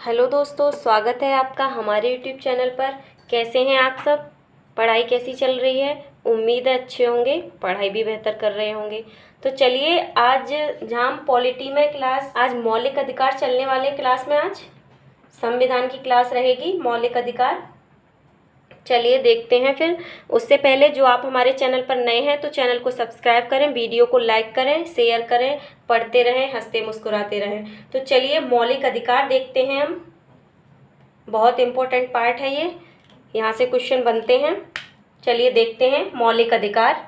Hello दोस्तों, स्वागत है आपका हमारे यूट्यूब चैनल पर। कैसे हैं आप सब? पढ़ाई कैसी चल रही है? उम्मीद है अच्छे होंगे, पढ़ाई भी बेहतर कर रहे होंगे। तो चलिए, आज जहाँ हम पॉलिटी में क्लास, आज मौलिक अधिकार चलने वाले क्लास में आज संविधान की क्लास रहेगी, मौलिक अधिकार। चलिए देखते हैं फिर। उससे पहले जो आप हमारे चैनल पर नए हैं तो चैनल को सब्सक्राइब करें, वीडियो को लाइक करें, शेयर करें, पढ़ते रहें, हंसते मुस्कुराते रहें। तो चलिए मौलिक अधिकार देखते हैं हम। बहुत इम्पोर्टेंट पार्ट है ये, यहाँ से क्वेश्चन बनते हैं। चलिए देखते हैं मौलिक अधिकार।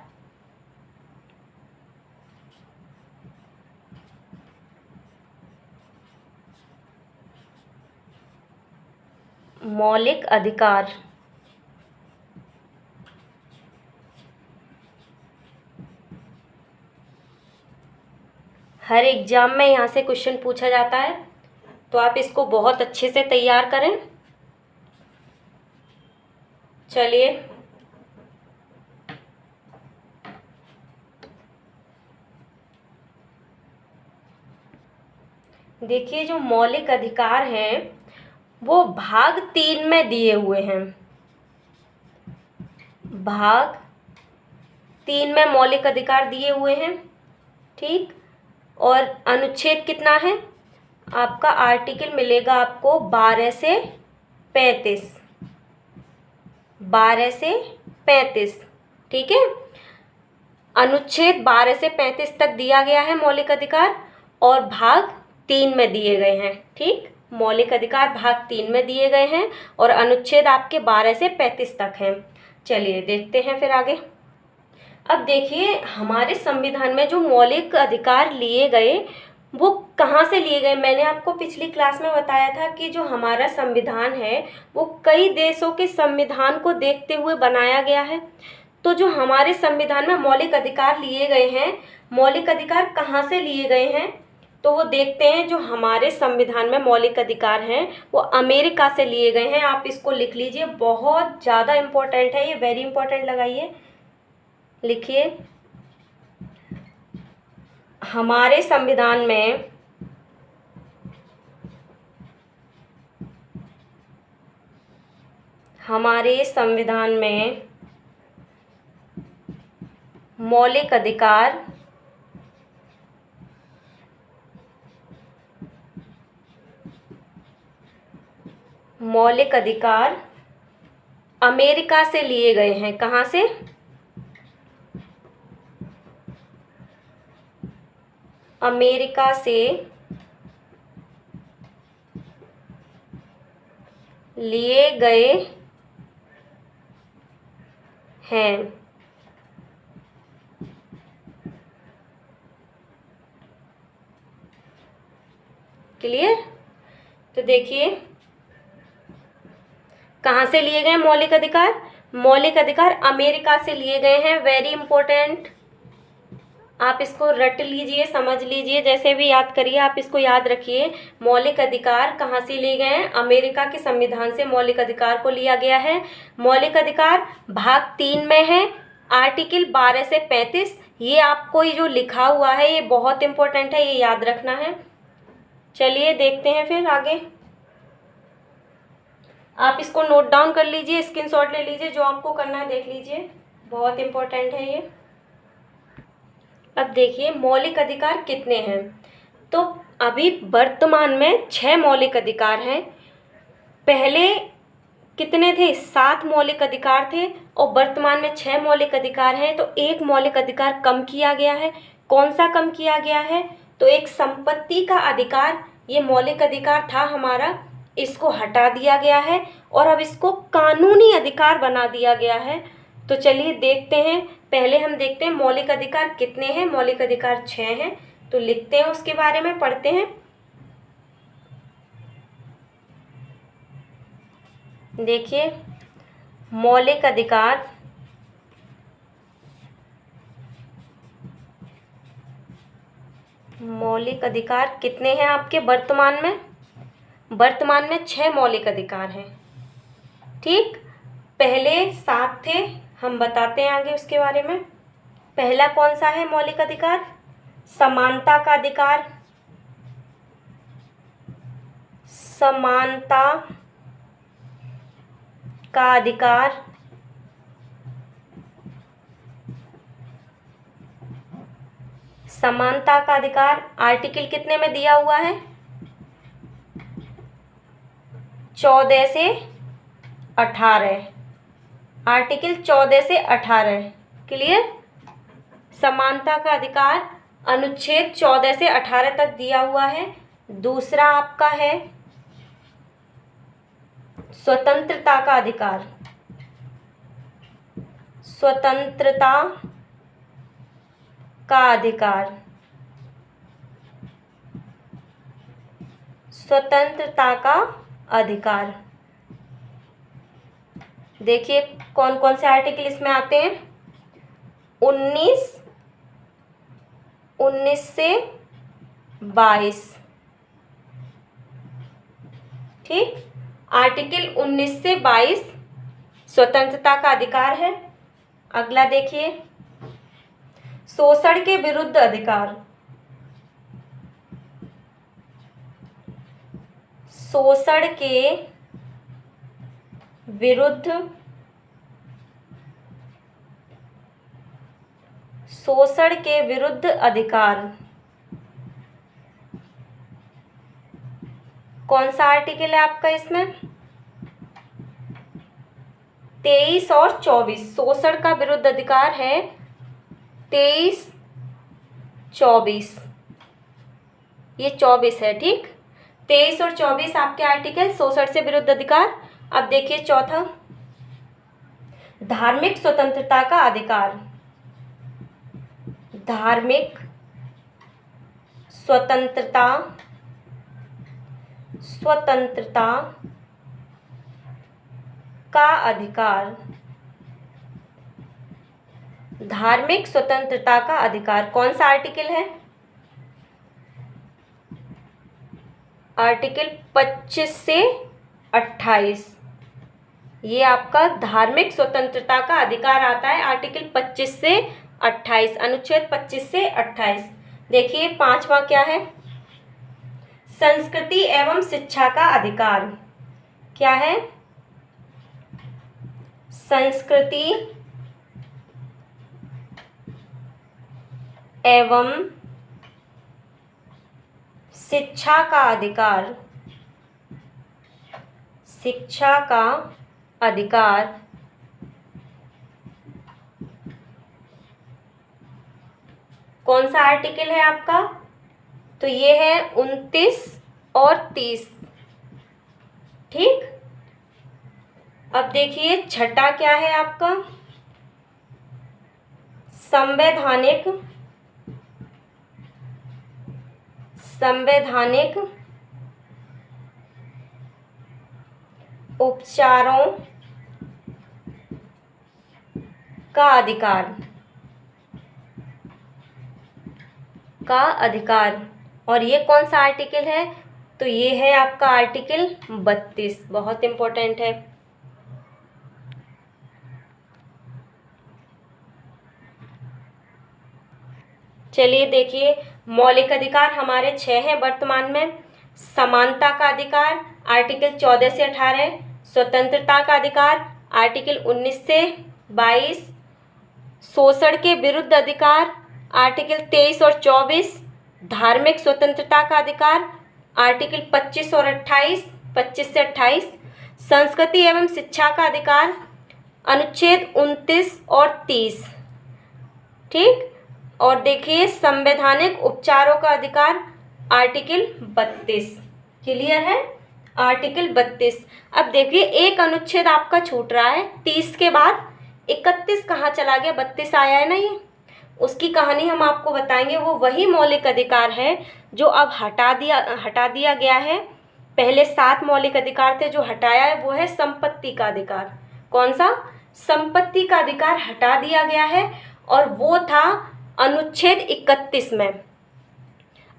मौलिक अधिकार हर एग्जाम में यहाँ से क्वेश्चन पूछा जाता है, तो आप इसको बहुत अच्छे से तैयार करें। चलिए देखिए, जो मौलिक अधिकार हैं वो भाग 3 में दिए हुए हैं। भाग 3 में मौलिक अधिकार दिए हुए हैं, ठीक। और अनुच्छेद कितना है आपका? आर्टिकल मिलेगा आपको 12 से 35, 12 से 35, ठीक है। अनुच्छेद 12 से 35 तक दिया गया है मौलिक अधिकार, और भाग 3 में दिए गए हैं, ठीक। मौलिक अधिकार भाग 3 में दिए गए हैं और अनुच्छेद आपके 12 से 35 तक हैं। चलिए देखते हैं फिर आगे। अब देखिए, हमारे संविधान में जो मौलिक अधिकार लिए गए वो कहाँ से लिए गए? मैंने आपको पिछली क्लास में बताया था कि जो हमारा संविधान है वो कई देशों के संविधान को देखते हुए बनाया गया है। तो जो हमारे संविधान में मौलिक अधिकार लिए गए हैं, मौलिक अधिकार कहाँ से लिए गए हैं तो वो देखते हैं। जो हमारे संविधान में मौलिक अधिकार हैं वो अमेरिका से लिए गए हैं। आप इसको लिख लीजिए, बहुत ज़्यादा इम्पोर्टेंट है ये, वेरी इंपॉर्टेंट लगाइए, लिखिए। हमारे संविधान में मौलिक अधिकार अमेरिका से लिए गए हैं। कहाँ से? अमेरिका से लिए गए हैं। क्लियर? तो देखिए, कहाँ से लिए गए मौलिक अधिकार? मौलिक अधिकार अमेरिका से लिए गए हैं। वेरी इंपॉर्टेंट, आप इसको रट लीजिए, समझ लीजिए, जैसे भी याद करिए आप इसको याद रखिए। मौलिक अधिकार कहाँ से लिए गए हैं? अमेरिका के संविधान से मौलिक अधिकार को लिया गया है। मौलिक अधिकार भाग 3 में है, आर्टिकल 12 से 35। ये आपको ये जो लिखा हुआ है ये बहुत इंपॉर्टेंट है, ये याद रखना है। चलिए देखते हैं फिर आगे। आप इसको नोट डाउन कर लीजिए, स्क्रीनशॉट ले लीजिए, जो आपको करना है देख लीजिए, बहुत इंपॉर्टेंट है ये। अब देखिए मौलिक अधिकार कितने हैं। तो अभी वर्तमान में 6 मौलिक अधिकार हैं। पहले कितने थे? 7 मौलिक अधिकार थे, और वर्तमान में 6 मौलिक अधिकार हैं। तो एक मौलिक अधिकार कम किया गया है। कौन सा कम किया गया है? तो एक संपत्ति का अधिकार, ये मौलिक अधिकार था हमारा, इसको हटा दिया गया है और अब इसको कानूनी अधिकार बना दिया गया है। तो चलिए देखते हैं। पहले हम देखते हैं मौलिक अधिकार कितने हैं। मौलिक अधिकार 6 हैं, तो लिखते हैं, उसके बारे में पढ़ते हैं। देखिए मौलिक अधिकार कितने हैं आपके वर्तमान में? वर्तमान में 6 मौलिक अधिकार हैं, ठीक। पहले 7 थे, हम बताते हैं आगे उसके बारे में। पहला कौन सा है मौलिक अधिकार? समानता का अधिकार। समानता का अधिकार समानता का अधिकार आर्टिकल कितने में दिया हुआ है? 14 से 18। आर्टिकल 14 से 18। क्लियर? समानता का अधिकार अनुच्छेद 14 से 18 तक दिया हुआ है। दूसरा आपका है स्वतंत्रता का अधिकार। स्वतंत्रता का अधिकार। स्वतंत्रता का अधिकार। देखिए कौन कौन से आर्टिकल इसमें आते हैं। 19 से 22। ठीक, आर्टिकल 19 से 22 स्वतंत्रता का अधिकार है। अगला देखिए, शोषण के विरुद्ध अधिकार। शोषण के विरुद्ध अधिकार। कौन सा आर्टिकल है आपका इसमें? 23 और 24। शोषण का विरुद्ध अधिकार है 23, 24। ये 24 है। ठीक, 23 और 24 आपके आर्टिकल शोषण से विरुद्ध अधिकार। अब देखिए चौथा, धार्मिक स्वतंत्रता का अधिकार। धार्मिक स्वतंत्रता का अधिकार। धार्मिक स्वतंत्रता का अधिकार कौन सा आर्टिकल है? आर्टिकल 25 से 28। ये आपका धार्मिक स्वतंत्रता का अधिकार आता है आर्टिकल 25 से 28, अनुच्छेद 25 से 28। देखिए पांचवा क्या है? संस्कृति एवं शिक्षा का अधिकार। क्या है? संस्कृति एवं शिक्षा का अधिकार। शिक्षा का अधिकार कौन सा आर्टिकल है आपका? तो ये है 29 और 30। ठीक, अब देखिए छठा क्या है आपका? संवैधानिक उपचारों का अधिकार। और ये कौन सा आर्टिकल है? तो ये है आपका आर्टिकल 32। बहुत इम्पोर्टेंट है। चलिए देखिए, मौलिक अधिकार हमारे 6 हैं वर्तमान में। समानता का अधिकार आर्टिकल 14 से 18। स्वतंत्रता का अधिकार आर्टिकल 19 से 22। शोषण के विरुद्ध अधिकार आर्टिकल 23 और 24। धार्मिक स्वतंत्रता का अधिकार आर्टिकल 25 और 28, 25 से 28। संस्कृति एवं शिक्षा का अधिकार अनुच्छेद 29 और 30। ठीक, और देखिए संवैधानिक उपचारों का अधिकार आर्टिकल 32। क्लियर है? आर्टिकल 32। अब देखिए एक अनुच्छेद आपका छूट रहा है 30 के बाद। 31 कहाँ चला गया? 32 आया है ना, ये उसकी कहानी हम आपको बताएंगे। वो वही मौलिक अधिकार है जो अब हटा दिया गया है। पहले 7 मौलिक अधिकार थे, जो हटाया है वो है संपत्ति का अधिकार। कौन सा? संपत्ति का अधिकार हटा दिया गया है, और वो था अनुच्छेद 31 में।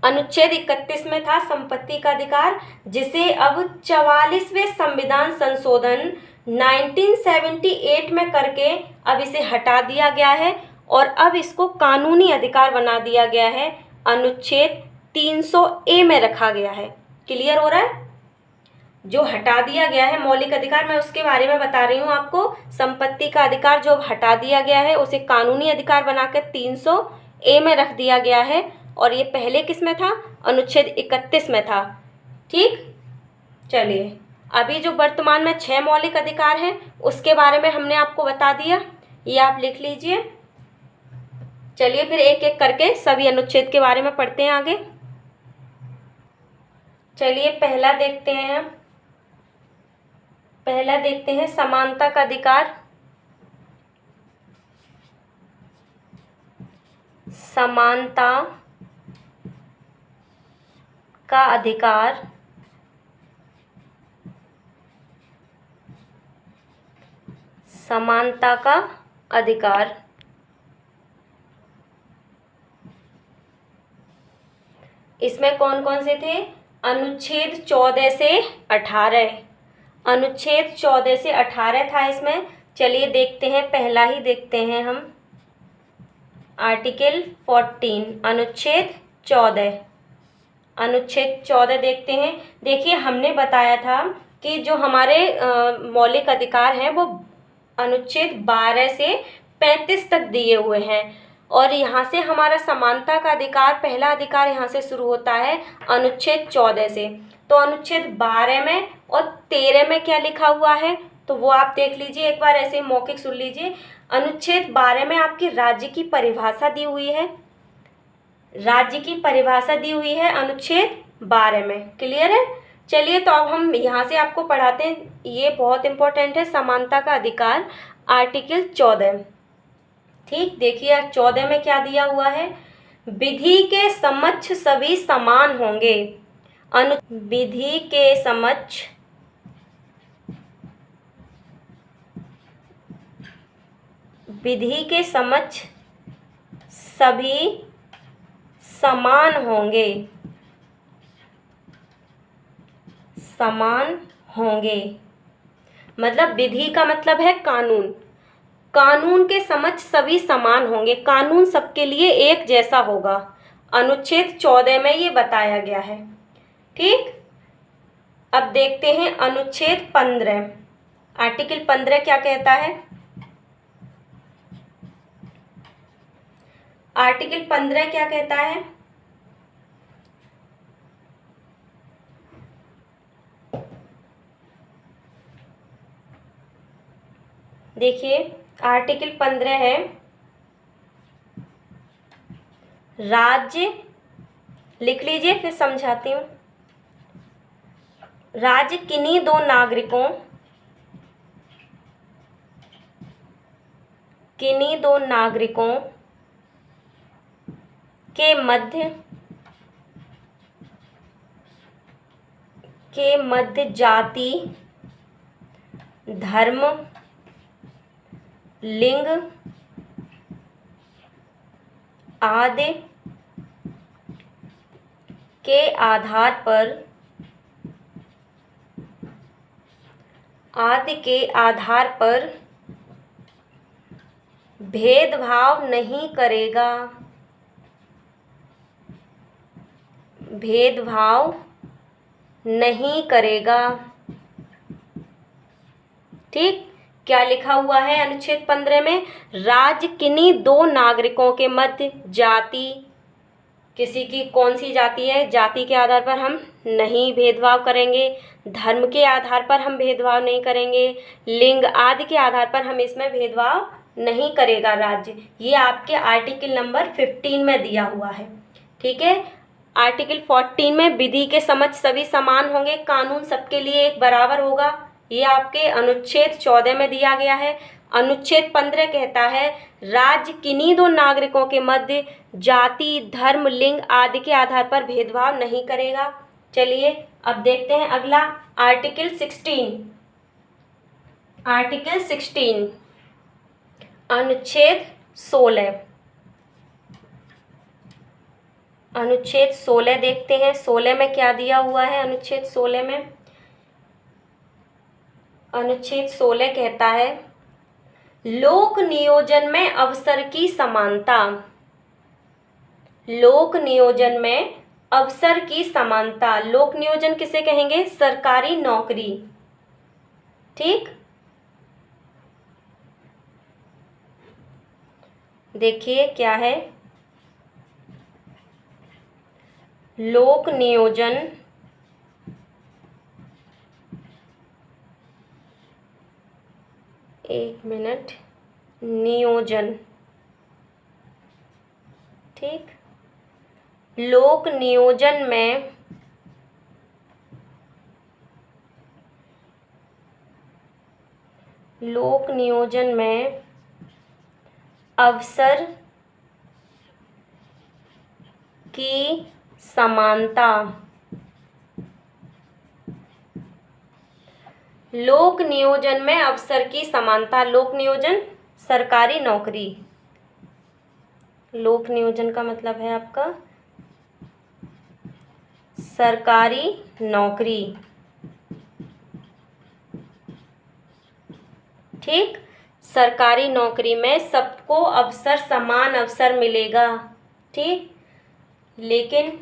अनुच्छेद 31 में था संपत्ति का अधिकार, जिसे अब 44वें संविधान संशोधन 1978 में करके अब इसे हटा दिया गया है, और अब इसको कानूनी अधिकार बना दिया गया है। अनुच्छेद 300A में रखा गया है। क्लियर हो रहा है? जो हटा दिया गया है मौलिक अधिकार, मैं उसके बारे में बता रही हूँ आपको। संपत्ति का अधिकार जो अब हटा दिया गया है उसे कानूनी अधिकार बनाकर 300A में रख दिया गया है, और ये पहले किस में था? अनुच्छेद 31 में था। ठीक, चलिए अभी जो वर्तमान में 6 मौलिक अधिकार हैं उसके बारे में हमने आपको बता दिया, ये आप लिख लीजिए। चलिए फिर एक एक करके सभी अनुच्छेद के बारे में पढ़ते हैं आगे। चलिए पहला देखते हैं हम, पहला देखते हैं समानता का अधिकार। समानता का अधिकार समानता का अधिकार इसमें कौन कौन से थे? अनुच्छेद 14 से 18, अनुच्छेद 14 से 18 था इसमें। चलिए देखते हैं, पहला ही देखते हैं हम, आर्टिकल 14, अनुच्छेद 14। अनुच्छेद 14 देखते हैं। देखिए हमने बताया था कि जो हमारे मौलिक अधिकार हैं वो अनुच्छेद 12 से 35 तक दिए हुए हैं, और यहाँ से हमारा समानता का अधिकार, पहला अधिकार यहाँ से शुरू होता है अनुच्छेद 14 से। तो अनुच्छेद 12 में और 13 में क्या लिखा हुआ है तो वो आप देख लीजिए, एक बार ऐसे मौखिक सुन लीजिए। अनुच्छेद 12 में आपकी राज्य की परिभाषा दी हुई है, राज्य की परिभाषा दी हुई है अनुच्छेद 12 में। क्लियर है? चलिए तो अब हम यहाँ से आपको पढ़ाते हैं, ये बहुत इंपॉर्टेंट है, समानता का अधिकार, आर्टिकल 14। ठीक, देखिए 14 में क्या दिया हुआ है? विधि के समक्ष सभी समान होंगे। विधि के समक्ष सभी समान होंगे, समान होंगे। मतलब विधि का मतलब है कानून, कानून के समक्ष सभी समान होंगे, कानून सबके लिए एक जैसा होगा। अनुच्छेद 14 में ये बताया गया है। ठीक, अब देखते हैं अनुच्छेद 15। आर्टिकल 15 क्या कहता है? आर्टिकल 15 क्या कहता है? देखिए आर्टिकल 15 है, राज्य, लिख लीजिए फिर समझाती हूँ। राज्य किन्हीं दो नागरिकों के मध्य जाति, धर्म, लिंग आदि के आधार पर भेदभाव नहीं करेगा, भेदभाव नहीं करेगा। ठीक, क्या लिखा हुआ है अनुच्छेद 15 में? राज्य किन्हीं दो नागरिकों के मध्य जाति, किसी की कौन सी जाति है, जाति के आधार पर हम नहीं भेदभाव करेंगे, धर्म के आधार पर हम भेदभाव नहीं करेंगे, लिंग आदि के आधार पर हम इसमें भेदभाव नहीं करेगा राज्य। ये आपके आर्टिकल नंबर 15 में दिया हुआ है। ठीक है, आर्टिकल 14 में विधि के समक्ष सभी समान होंगे, कानून सबके लिए एक बराबर होगा, ये आपके अनुच्छेद 14 में दिया गया है। अनुच्छेद 15 कहता है राज्य किन्हीं दो नागरिकों के मध्य जाति, धर्म, लिंग आदि के आधार पर भेदभाव नहीं करेगा। चलिए अब देखते हैं अगला, आर्टिकल 16। आर्टिकल 16, अनुच्छेद 16। अनुच्छेद 16 देखते हैं, 16 में क्या दिया हुआ है? अनुच्छेद 16 में, अनुच्छेद 16 कहता है लोक नियोजन में अवसर की समानता। लोक नियोजन में अवसर की समानता, लोक नियोजन किसे कहेंगे? सरकारी नौकरी। ठीक, देखिए क्या है, लोक नियोजन एक मिनट, नियोजन, ठीक, लोक नियोजन में अवसर की समानता, लोक नियोजन में अवसर की समानता, लोक नियोजन सरकारी नौकरी, लोक नियोजन का मतलब है आपका सरकारी नौकरी। ठीक, सरकारी नौकरी में सबको अवसर, समान अवसर मिलेगा। ठीक, लेकिन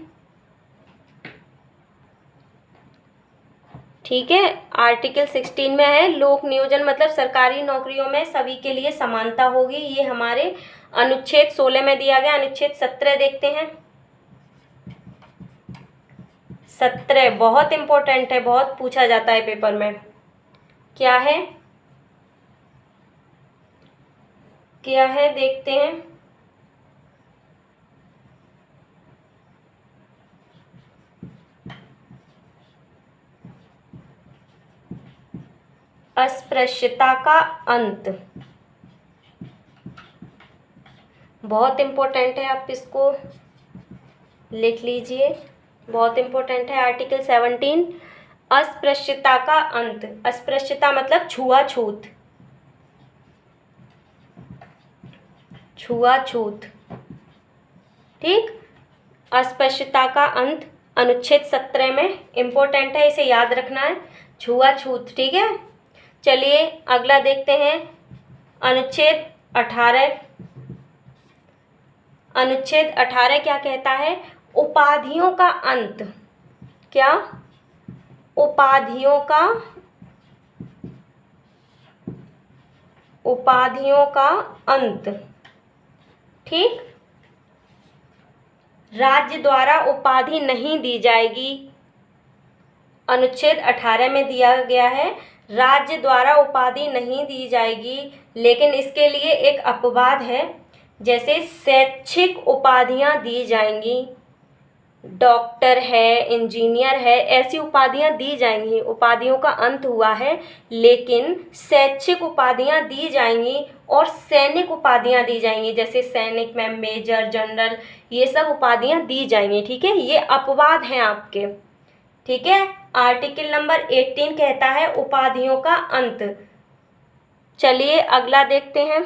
ठीक है, आर्टिकल 16 में है लोक नियोजन मतलब सरकारी नौकरियों में सभी के लिए समानता होगी। ये हमारे अनुच्छेद 16 में दिया गया। अनुच्छेद 17 देखते हैं। 17 बहुत इंपॉर्टेंट है, बहुत पूछा जाता है पेपर में। क्या है, क्या है देखते हैं। अस्पृश्यता का अंत, बहुत इम्पोर्टेंट है, आप इसको लिख लीजिए, बहुत इम्पोर्टेंट है। आर्टिकल 17, अस्पृश्यता का अंत। अस्पृश्यता मतलब छुआछूत, छुआछूत। ठीक, अस्पृश्यता का अंत अनुच्छेद 17 में इम्पोर्टेंट है, इसे याद रखना है, छुआछूत। ठीक है, चलिए अगला देखते हैं। अनुच्छेद 18, अनुच्छेद 18 क्या कहता है? उपाधियों का अंत। क्या? उपाधियों का अंत। ठीक, राज्य द्वारा उपाधि नहीं दी जाएगी। अनुच्छेद 18 में दिया गया है राज्य द्वारा उपाधि नहीं दी जाएगी, लेकिन इसके लिए एक अपवाद है, जैसे शैक्षिक उपाधियां दी जाएंगी, डॉक्टर है, इंजीनियर है, ऐसी उपाधियां दी जाएंगी। उपाधियों का अंत हुआ है, लेकिन शैक्षिक उपाधियां दी जाएंगी और सैनिक उपाधियां दी जाएंगी, जैसे सैनिक में मेजर, जनरल, ये सब उपाधियां दी जाएंगी। ठीक है, ये अपवाद हैं आपके। ठीक है, आर्टिकल नंबर 18 कहता है उपाधियों का अंत। चलिए अगला देखते हैं।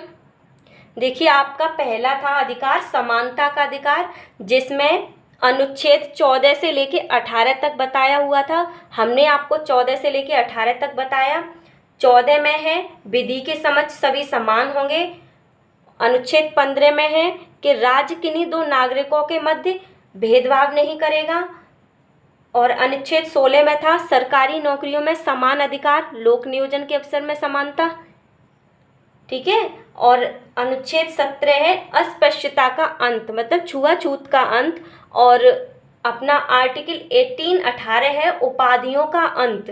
देखिए, आपका पहला था अधिकार समानता का अधिकार, जिसमें अनुच्छेद 14 से लेके 18 तक बताया हुआ था। हमने आपको 14 से लेके 18 तक बताया। 14 में है विधि के समक्ष सभी समान होंगे। अनुच्छेद 15 में है कि राज्य किन्हीं दो नागरिकों के मध्य भेदभाव नहीं करेगा। और अनुच्छेद 16 में था सरकारी नौकरियों में समान अधिकार, लोक नियोजन के अवसर में समानता। ठीक है, और अनुच्छेद 17 है अस्पृश्यता का अंत मतलब छुआछूत का अंत। और अपना आर्टिकल 18 है उपाधियों का अंत।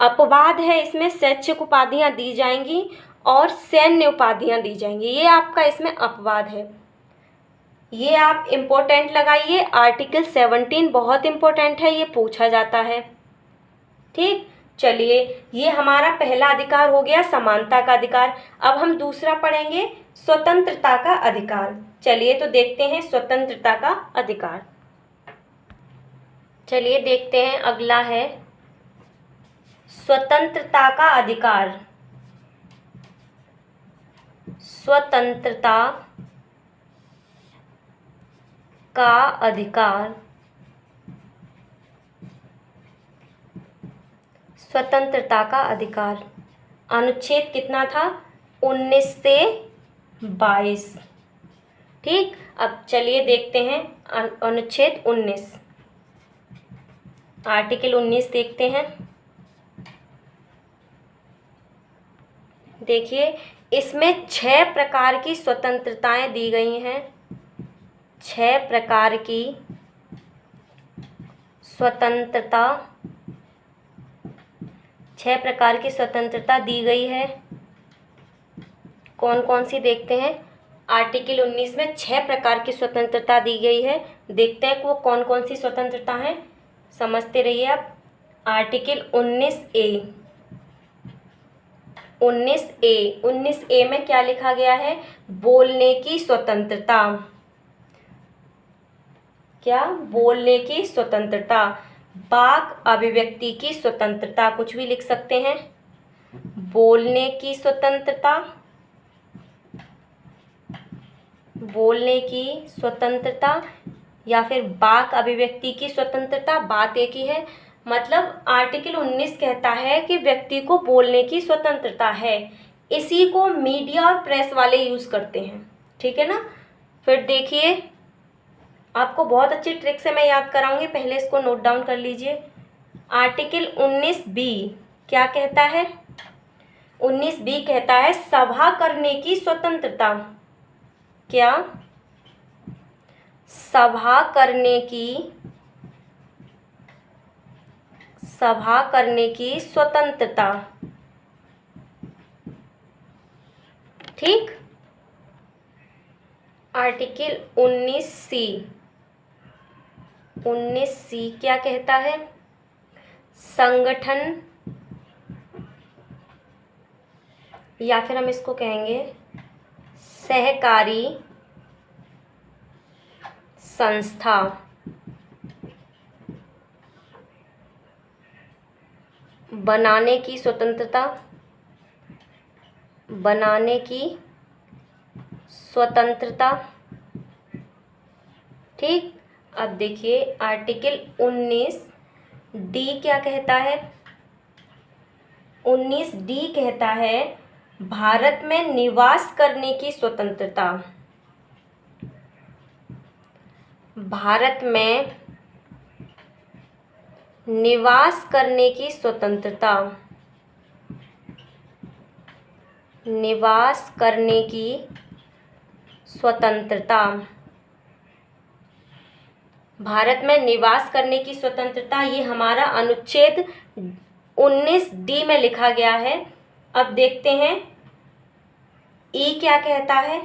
अपवाद है इसमें, शैक्षिक उपाधियां दी जाएंगी और सैन्य उपाधियां दी जाएंगी, ये आपका इसमें अपवाद है। ये आप इम्पोर्टेंट लगाइए, आर्टिकल 17 बहुत इम्पोर्टेंट है, ये पूछा जाता है। ठीक, चलिए ये हमारा पहला अधिकार हो गया समानता का अधिकार। अब हम दूसरा पढ़ेंगे स्वतंत्रता का अधिकार। चलिए तो देखते हैं स्वतंत्रता का अधिकार। चलिए देखते हैं, अगला है स्वतंत्रता का अधिकार। स्वतंत्रता का अधिकार, स्वतंत्रता का अधिकार अनुच्छेद कितना था? 19 से 22। ठीक, अब चलिए देखते हैं अनुच्छेद 19। आर्टिकल 19 देखते हैं। देखिए, इसमें 6 प्रकार की स्वतंत्रताएं दी गई हैं। 6 प्रकार की स्वतंत्रता 6 प्रकार की स्वतंत्रता दी गई है। कौन कौन सी देखते हैं। आर्टिकल 19 में 6 प्रकार की स्वतंत्रता दी गई है। देखते हैं कि वो कौन कौन सी स्वतंत्रता है, समझते रहिए आप। आर्टिकल 19A में क्या लिखा गया है। बोलने की स्वतंत्रता। क्या? बोलने की स्वतंत्रता। वाक अभिव्यक्ति की स्वतंत्रता, कुछ भी लिख सकते हैं। बोलने की स्वतंत्रता, बोलने की स्वतंत्रता या फिर वाक अभिव्यक्ति की स्वतंत्रता, बात एक ही है। मतलब आर्टिकल 19 कहता है कि व्यक्ति को बोलने की स्वतंत्रता है। इसी को मीडिया और प्रेस वाले यूज़ करते हैं, ठीक है ना। फिर देखिए, आपको बहुत अच्छी ट्रिक से मैं याद कराऊंगी, पहले इसको नोट डाउन कर लीजिए। आर्टिकल 19B क्या कहता है। 19B कहता है सभा करने की स्वतंत्रता। क्या? सभा करने की स्वतंत्रता। ठीक। आर्टिकल 19C क्या कहता है। संगठन, या फिर हम इसको कहेंगे सहकारी संस्था बनाने की स्वतंत्रता। ठीक। अब देखिए, आर्टिकल 19D क्या कहता है। 19D कहता है भारत में निवास करने की स्वतंत्रता। भारत में निवास करने की स्वतंत्रता। निवास करने की स्वतंत्रता। भारत में निवास करने की स्वतंत्रता, ये हमारा अनुच्छेद 19D में लिखा गया है। अब देखते हैं ई क्या कहता है।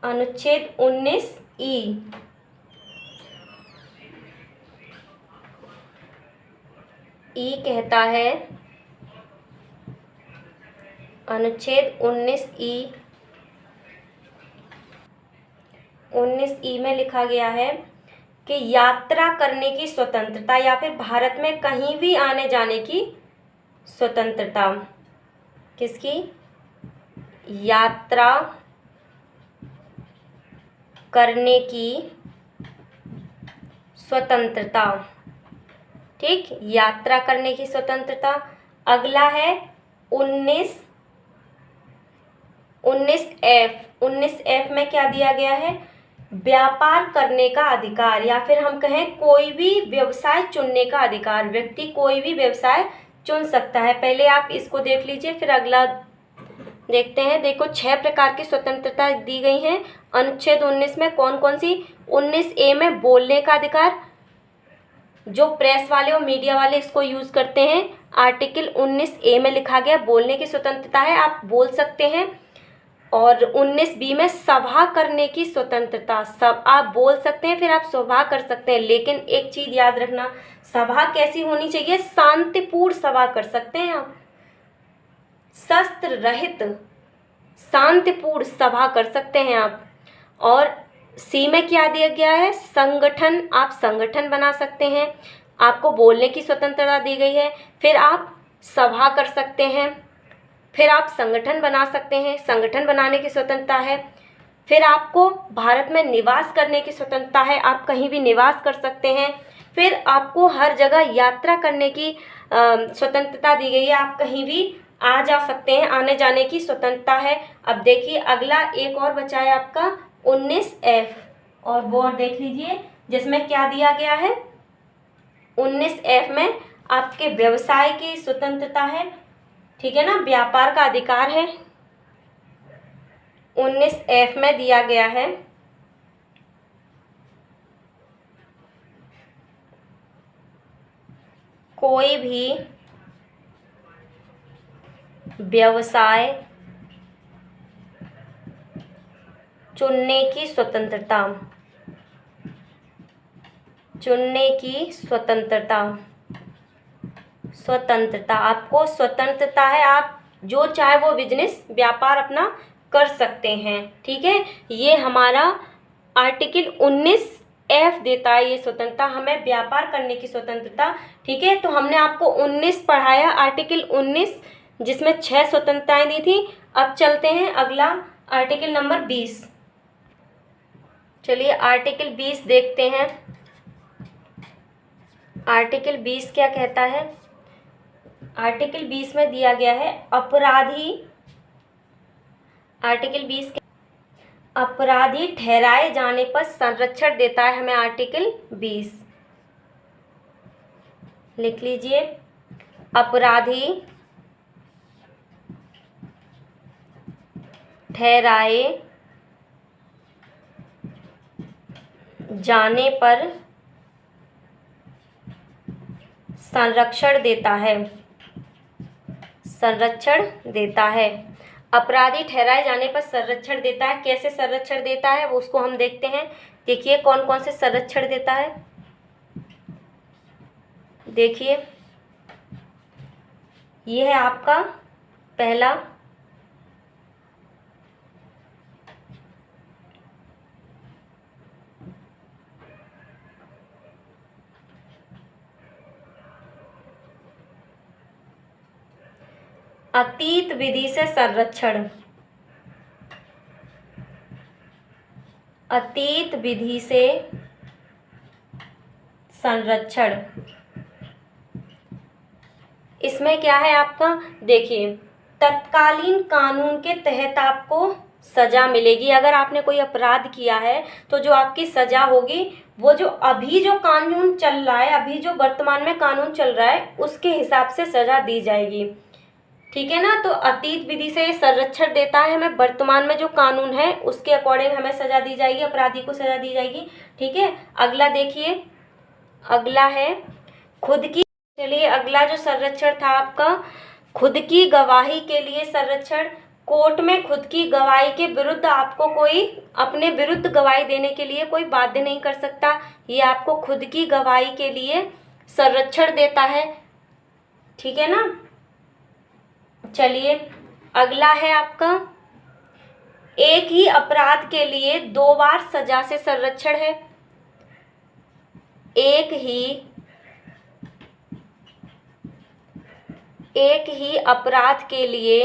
अनुच्छेद 19E। ई कहता है, अनुच्छेद 19E में लिखा गया है कि यात्रा करने की स्वतंत्रता या फिर भारत में कहीं भी आने जाने की स्वतंत्रता। किसकी? यात्रा करने की स्वतंत्रता। ठीक, यात्रा करने की स्वतंत्रता। अगला है 19F। 19F में क्या दिया गया है। व्यापार करने का अधिकार, या फिर हम कहें कोई भी व्यवसाय चुनने का अधिकार। व्यक्ति कोई भी व्यवसाय चुन सकता है। पहले आप इसको देख लीजिए, फिर अगला देखते हैं। देखो, 6 प्रकार की स्वतंत्रता दी गई हैं अनुच्छेद 19 में। कौन कौन सी। 19A में बोलने का अधिकार, जो प्रेस वाले और मीडिया वाले इसको यूज करते हैं। आर्टिकल 19A में लिखा गया बोलने की स्वतंत्रता है, आप बोल सकते हैं। और 19B में सभा करने की स्वतंत्रता। सब आप बोल सकते हैं, फिर आप सभा कर सकते हैं। लेकिन एक चीज याद रखना, सभा कैसी होनी चाहिए। शांतिपूर्ण सभा कर सकते हैं आप, शस्त्र रहित शांतिपूर्ण सभा कर सकते हैं आप। और सी में क्या दिया गया है। संगठन, आप संगठन बना सकते हैं। आपको बोलने की स्वतंत्रता दी गई है, फिर आप सभा कर सकते हैं, फिर आप संगठन बना सकते हैं, संगठन बनाने की स्वतंत्रता है। फिर आपको भारत में निवास करने की स्वतंत्रता है, आप कहीं भी निवास कर सकते हैं। फिर आपको हर जगह यात्रा करने की स्वतंत्रता दी गई है, आप कहीं भी आ जा सकते हैं, आने जाने की स्वतंत्रता है। अब देखिए, अगला एक और बचा है आपका 19F, और वो और देख लीजिए, जिसमें क्या दिया गया है। 19F में आपके व्यवसाय की स्वतंत्रता है, ठीक है ना, व्यापार का अधिकार है। 19F में दिया गया है कोई भी व्यवसाय चुनने की स्वतंत्रता, चुनने की स्वतंत्रता, स्वतंत्रता, आपको स्वतंत्रता है, आप जो चाहे वो बिजनेस व्यापार अपना कर सकते हैं, ठीक है। ये हमारा आर्टिकल 19F देता है ये स्वतंत्रता, हमें व्यापार करने की स्वतंत्रता, ठीक है। तो हमने आपको 19 पढ़ाया, आर्टिकल 19 जिसमें 6 स्वतंत्रताएं दी थी। अब चलते हैं अगला आर्टिकल नंबर 20। चलिए आर्टिकल 20 देखते हैं। आर्टिकल 20 क्या कहता है? आर्टिकल 20 में दिया गया है अपराधी, आर्टिकल 20 अपराधी ठहराए जाने पर संरक्षण देता है हमें आर्टिकल 20। लिख लीजिए, अपराधी ठहराए जाने पर संरक्षण देता है, संरक्षण देता है। अपराधी ठहराए जाने पर संरक्षण देता है। कैसे संरक्षण देता है वो उसको हम देखते हैं। देखिए कौन कौन से संरक्षण देता है। देखिए ये है आपका पहला, अतीत विधि से संरक्षण, अतीत विधि से संरक्षण। इसमें क्या है आपका, देखिए तत्कालीन कानून के तहत आपको सजा मिलेगी। अगर आपने कोई अपराध किया है तो जो आपकी सजा होगी वो जो अभी जो कानून चल रहा है, अभी जो वर्तमान में कानून चल रहा है उसके हिसाब से सजा दी जाएगी, ठीक है ना। तो अतीत विधि से ये संरक्षण देता है हमें, वर्तमान में जो कानून है उसके अकॉर्डिंग हमें सजा दी जाएगी, अपराधी को सजा दी जाएगी, ठीक है। अगला देखिए, अगला है खुद की, चलिए अगला जो संरक्षण था आपका खुद की गवाही के लिए संरक्षण। कोर्ट में खुद की गवाही के विरुद्ध आपको कोई अपने विरुद्ध गवाही देने के लिए कोई बाध्य नहीं कर सकता, ये आपको खुद की गवाही के लिए संरक्षण देता है, ठीक है ना। चलिए अगला है आपका एक ही अपराध के लिए 2 बार सजा से संरक्षण है। एक ही अपराध के लिए,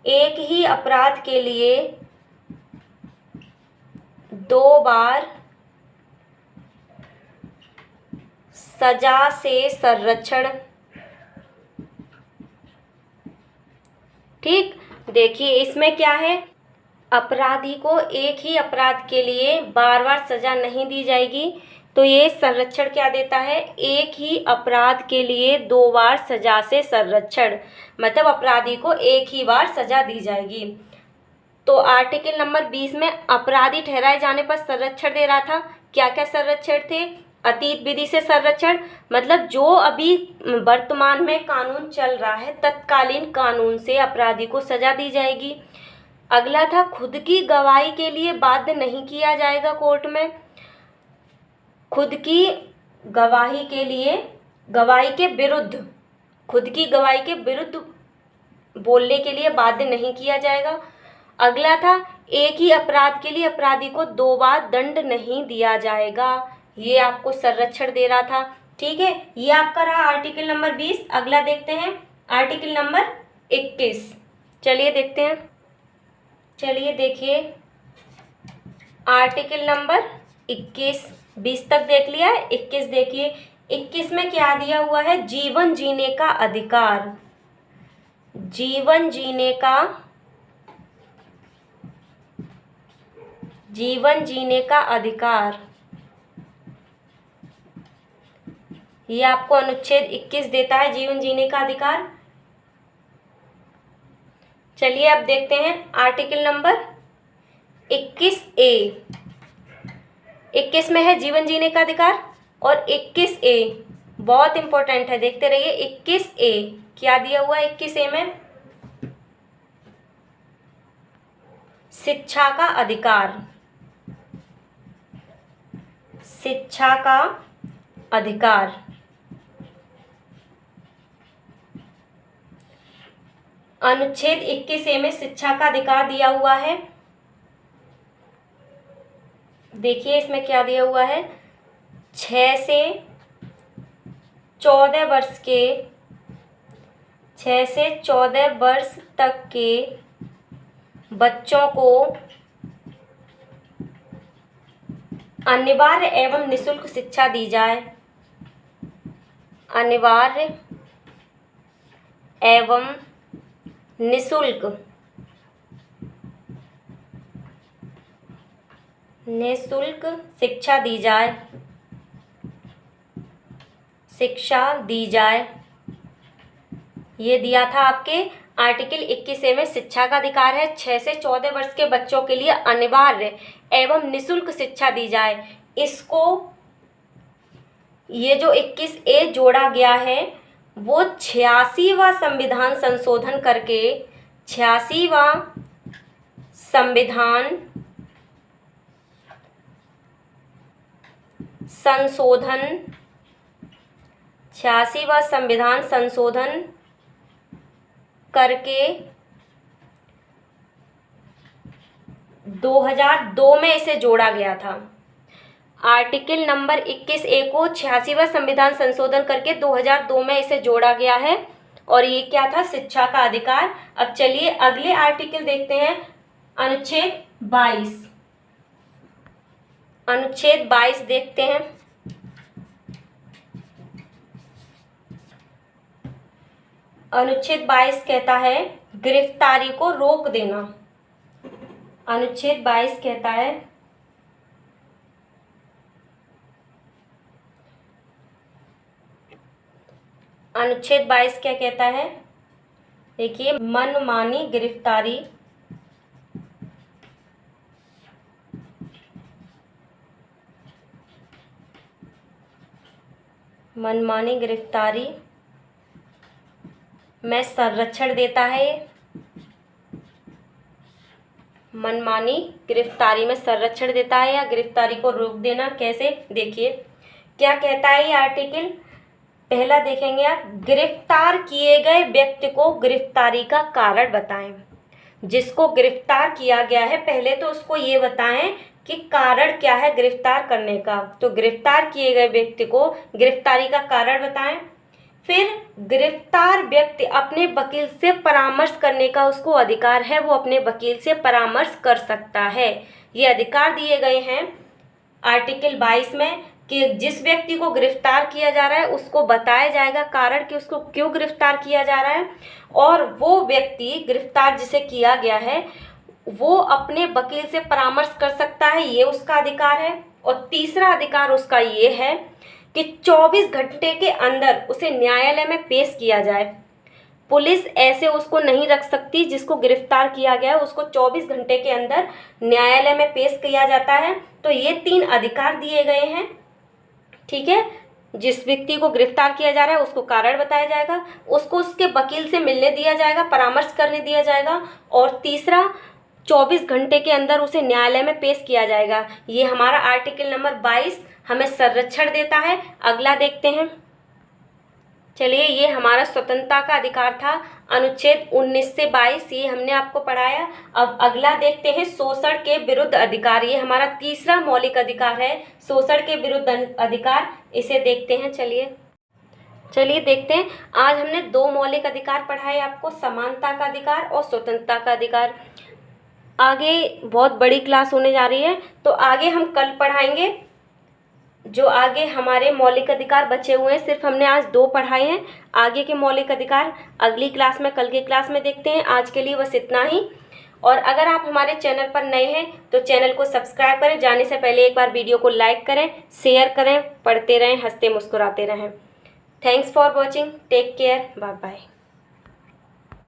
एक ही अपराध के लिए 2 बार सजा से संरक्षण, ठीक। देखिए इसमें क्या है, अपराधी को एक ही अपराध के लिए बार बार सजा नहीं दी जाएगी। तो ये संरक्षण क्या देता है, एक ही अपराध के लिए 2 बार सजा से संरक्षण, मतलब अपराधी को एक ही बार सजा दी जाएगी। तो आर्टिकल नंबर 20 में अपराधी ठहराए जाने पर संरक्षण दे रहा था। क्या क्या संरक्षण थे, अतीत विधि से संरक्षण, मतलब जो अभी वर्तमान में कानून चल रहा है तत्कालीन कानून से अपराधी को सजा दी जाएगी। अगला था खुद की गवाही के लिए बाध्य नहीं किया जाएगा कोर्ट में, खुद की गवाही के लिए, गवाही के विरुद्ध, खुद की गवाही के विरुद्ध बोलने के लिए बाध्य नहीं किया जाएगा। अगला था एक ही अपराध के लिए अपराधी को 2 बार दंड नहीं दिया जाएगा, ये आपको संरक्षण दे रहा था, ठीक है। ये आपका रहा आर्टिकल नंबर 20। अगला देखते हैं आर्टिकल नंबर 21। चलिए देखते हैं, चलिए देखिए आर्टिकल नंबर 21, 20 तक देख लिया है, 21 देखिए। 21 में क्या दिया हुआ है, जीवन जीने का अधिकार, जीवन जीने का, जीवन जीने का अधिकार, ये आपको अनुच्छेद 21 देता है जीवन जीने का अधिकार। चलिए अब देखते हैं आर्टिकल नंबर 21A। 21 में है जीवन जीने का अधिकार और 21A बहुत इंपॉर्टेंट है, देखते रहिए। 21A क्या दिया हुआ है? 21A में शिक्षा का अधिकार, शिक्षा का अधिकार। अनुच्छेद 21A में शिक्षा का अधिकार दिया हुआ है। देखिए इसमें क्या दिया हुआ है, 6 से 14 वर्ष के 6 से 14 वर्ष तक के बच्चों को अनिवार्य एवं निःशुल्क शिक्षा दी जाए। अनिवार्य एवं निःशुल्क शिक्षा दी जाए, शिक्षा दी जाए। ये दिया था आपके आर्टिकल 21A में शिक्षा का अधिकार है। 6 से 14 वर्ष के बच्चों के लिए अनिवार्य एवं निःशुल्क शिक्षा दी जाए। इसको ये जो 21A जोड़ा गया है वो 86वां संविधान संशोधन करके 86वां संविधान संशोधन 86वां संविधान संशोधन करके 2002 में इसे जोड़ा गया था। आर्टिकल नंबर 21A को 86वां संविधान संशोधन करके 2002 में इसे जोड़ा गया है और ये क्या था? शिक्षा का अधिकार। अब चलिए अगले आर्टिकल देखते हैं, अनुच्छेद 22। अनुच्छेद 22 देखते हैं। अनुच्छेद 22 कहता है गिरफ्तारी को रोक देना। अनुच्छेद 22 कहता है अनुच्छेद 22 क्या कहता है? देखिए, मनमानी गिरफ्तारी में संरक्षण देता है। मनमानी गिरफ्तारी में संरक्षण देता है या गिरफ्तारी को रोक देना। कैसे? देखिए क्या कहता है ये आर्टिकल। पहला देखेंगे आप, गिरफ्तार किए गए व्यक्ति को गिरफ्तारी का कारण बताएं। जिसको गिरफ्तार किया गया है पहले तो उसको ये बताएं कि कारण क्या है गिरफ्तार करने का। तो गिरफ्तार किए गए व्यक्ति को गिरफ्तारी का कारण बताएं। फिर गिरफ्तार व्यक्ति अपने वकील से परामर्श करने का उसको अधिकार है, वो अपने वकील से परामर्श कर सकता है। ये अधिकार दिए गए हैं आर्टिकल 22 में कि जिस व्यक्ति को गिरफ्तार किया जा रहा है उसको बताया जाएगा कारण कि उसको क्यों गिरफ्तार किया जा रहा है, और वो व्यक्ति गिरफ्तार जिसे किया गया है वो अपने वकील से परामर्श कर सकता है, ये उसका अधिकार है। और तीसरा अधिकार उसका ये है कि 24 घंटे के अंदर उसे न्यायालय में पेश किया जाए। पुलिस ऐसे उसको नहीं रख सकती, जिसको गिरफ्तार किया गया है उसको 24 घंटे के अंदर न्यायालय में पेश किया जाता है। तो ये 3 अधिकार दिए गए हैं, ठीक है। जिस व्यक्ति को गिरफ्तार किया जा रहा है उसको कारण बताया जाएगा, उसको उसके वकील से मिलने दिया जाएगा, परामर्श करने दिया जाएगा, और तीसरा 24 घंटे के अंदर उसे न्यायालय में पेश किया जाएगा। ये हमारा आर्टिकल नंबर 22 हमें संरक्षण देता है। अगला देखते हैं। चलिए, ये हमारा स्वतंत्रता का अधिकार था, अनुच्छेद 19 से 22 ये हमने आपको पढ़ाया। अब अगला देखते हैं शोषण के विरुद्ध अधिकार। ये हमारा तीसरा मौलिक अधिकार है, शोषण के विरुद्ध अधिकार। इसे देखते हैं। चलिए देखते हैं। आज हमने 2 मौलिक अधिकार पढ़ाए आपको, समानता का अधिकार और स्वतंत्रता का अधिकार। आगे बहुत बड़ी क्लास होने जा रही है तो आगे हम कल पढ़ाएंगे। जो आगे हमारे मौलिक अधिकार बचे हुए हैं, सिर्फ हमने आज 2 पढ़ाए हैं। आगे के मौलिक अधिकार अगली क्लास में, कल की क्लास में देखते हैं। आज के लिए बस इतना ही। और अगर आप हमारे चैनल पर नए हैं तो चैनल को सब्सक्राइब करें। जाने से पहले एक बार वीडियो को लाइक करें, शेयर करें, पढ़ते रहें, हंसते मुस्कुराते रहें। Thanks for watching, take care, bye bye.